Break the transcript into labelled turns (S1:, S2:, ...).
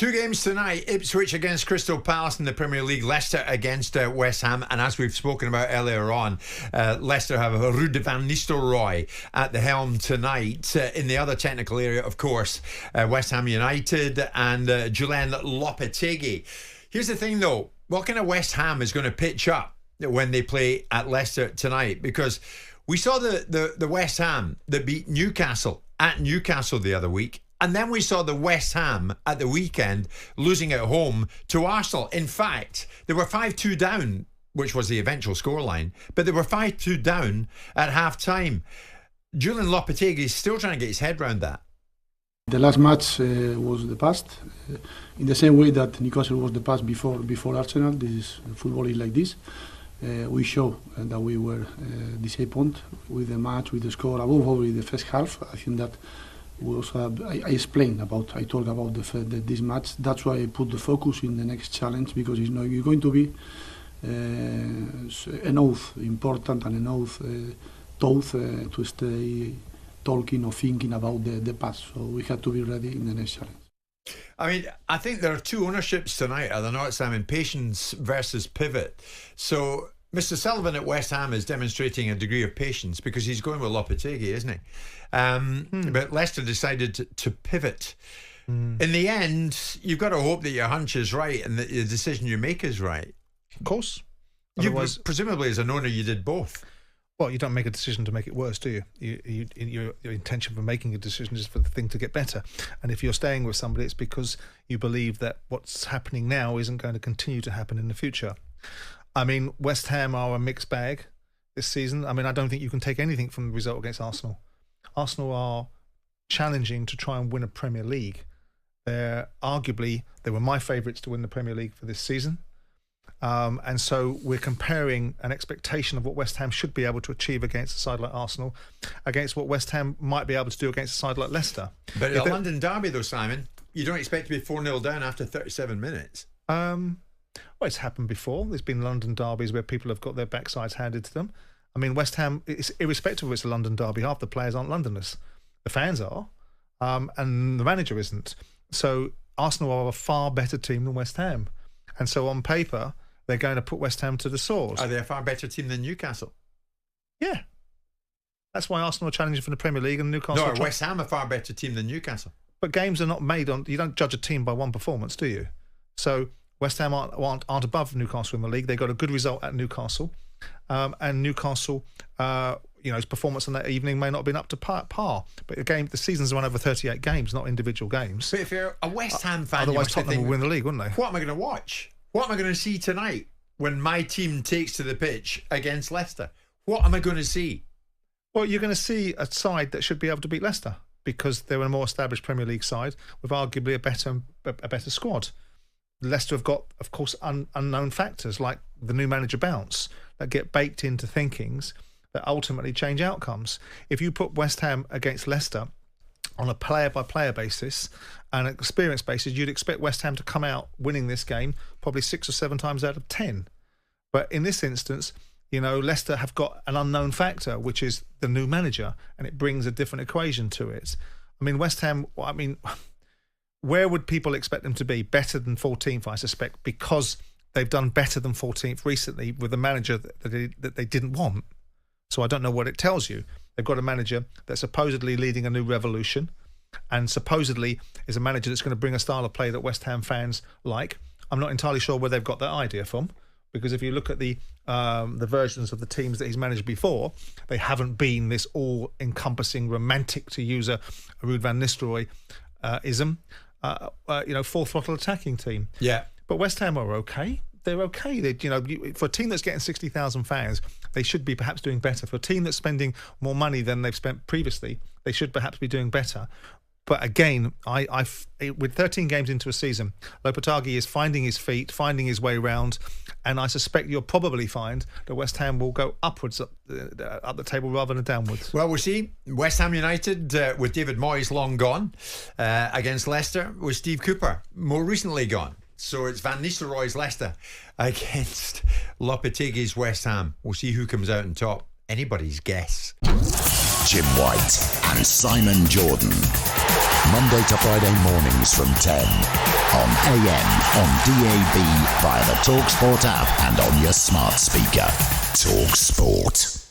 S1: Two games tonight, Ipswich against Crystal Palace in the Premier League, Leicester against West Ham, and as we've spoken about earlier on, Leicester have Ruud van Nistelrooy at the helm tonight. In the other technical area, of course, West Ham United and Julen Lopetegui. Here's the thing though, what kind of West Ham is going to pitch up when they play at Leicester tonight? Because we saw the West Ham that beat Newcastle at Newcastle the other week. And then we saw the West Ham at the weekend losing at home to Arsenal. In fact, they were 5-2 down, which was the eventual scoreline, but they were 5-2 down at half-time. Julen Lopetegui is still trying to get his head around that.
S2: The last match was the past. In the same way that Newcastle was the past before Arsenal, football is like this. We show that we were disappointed with the match, with the score, above all with the first half. I think that we also I talk about the fact that this match, that's why I put the focus in the next challenge, because it's going to be an oath important and an oath to stay talking or thinking about the past. So we have to be ready in the next challenge.
S1: I mean, I think there are two ownerships tonight, are there not, Simon? Patience versus pivot. So Mr. Sullivan at West Ham is demonstrating a degree of patience because he's going with Lopetegui, isn't he? But Leicester decided to pivot. In the end, you've got to hope that your hunch is right and that the decision you make is right.
S3: Of course.
S1: Otherwise, presumably as an owner, you did both.
S3: Well, you don't make a decision to make it worse, do you? Your intention for making a decision is for the thing to get better. And if you're staying with somebody, it's because you believe that what's happening now isn't going to continue to happen in the future. I mean, West Ham are a mixed bag this season. I mean, I don't think you can take anything from the result against Arsenal. Arsenal are challenging to try and win a Premier League. They were my favourites to win the Premier League for this season. And so we're comparing an expectation of what West Ham should be able to achieve against a side like Arsenal against what West Ham might be able to do against a side like Leicester.
S1: But at a London derby though, Simon, you don't expect to be 4-0 down after 37 minutes.
S3: Well, it's happened before. There's been London derbies where people have got their backsides handed to them. I mean, West Ham, irrespective of it's a London derby, half the players aren't Londoners. The fans are, and the manager isn't. So Arsenal are a far better team than West Ham. And so on paper, they're going to put West Ham to the sword.
S1: Are they a far better team than Newcastle?
S3: Yeah. That's why Arsenal are challenging for the Premier League and Newcastle...
S1: No, West Ham a far better team than Newcastle.
S3: But games are not made on... You don't judge a team by one performance, do you? So West Ham aren't above Newcastle in the league. They got a good result at Newcastle. And Newcastle, his performance on that evening may not have been up to par. But the season's run over 38 games, not individual games.
S1: But if you're a West Ham fan...
S3: Otherwise Tottenham will win the league, wouldn't they?
S1: What am I going to watch? What am I going to see tonight when my team takes to the pitch against Leicester? What am I going to see?
S3: Well, you're going to see a side that should be able to beat Leicester because they're a more established Premier League side with arguably a better squad. Leicester have got, of course, unknown factors like the new manager bounce that get baked into thinkings that ultimately change outcomes. If you put West Ham against Leicester on a player-by-player basis and an experience basis, you'd expect West Ham to come out winning this game probably 6 or 7 times out of 10. But in this instance, Leicester have got an unknown factor, which is the new manager, and it brings a different equation to it. I mean, West Ham, where would people expect them to be? Better than 14th, I suspect, because they've done better than 14th recently with a manager that they didn't want. So I don't know what it tells you. They've got a manager that's supposedly leading a new revolution and supposedly is a manager that's going to bring a style of play that West Ham fans like. I'm not entirely sure where they've got that idea from, because if you look at the versions of the teams that he's managed before, they haven't been this all-encompassing, romantic, to use a Ruud van Nistelrooy ism, full throttle attacking team.
S1: Yeah.
S3: But West Ham are okay. They're okay. For a team that's getting 60,000 fans, they should be perhaps doing better. For a team that's spending more money than they've spent previously, they should perhaps be doing better. But again, with 13 games into a season, Lopetegui is finding his feet, finding his way round, and I suspect you'll probably find that West Ham will go upwards up the table rather than downwards.
S1: Well, we'll see. West Ham United, with David Moyes long gone, against Leicester, with Steve Cooper more recently gone. So it's Van Nistelrooy's Leicester against Lopetegui's West Ham. We'll see who comes out on top. Anybody's guess.
S4: Jim White and Simon Jordan. Monday to Friday mornings from 10 on AM, on DAB, via the talkSPORT app and on your smart speaker. talkSPORT.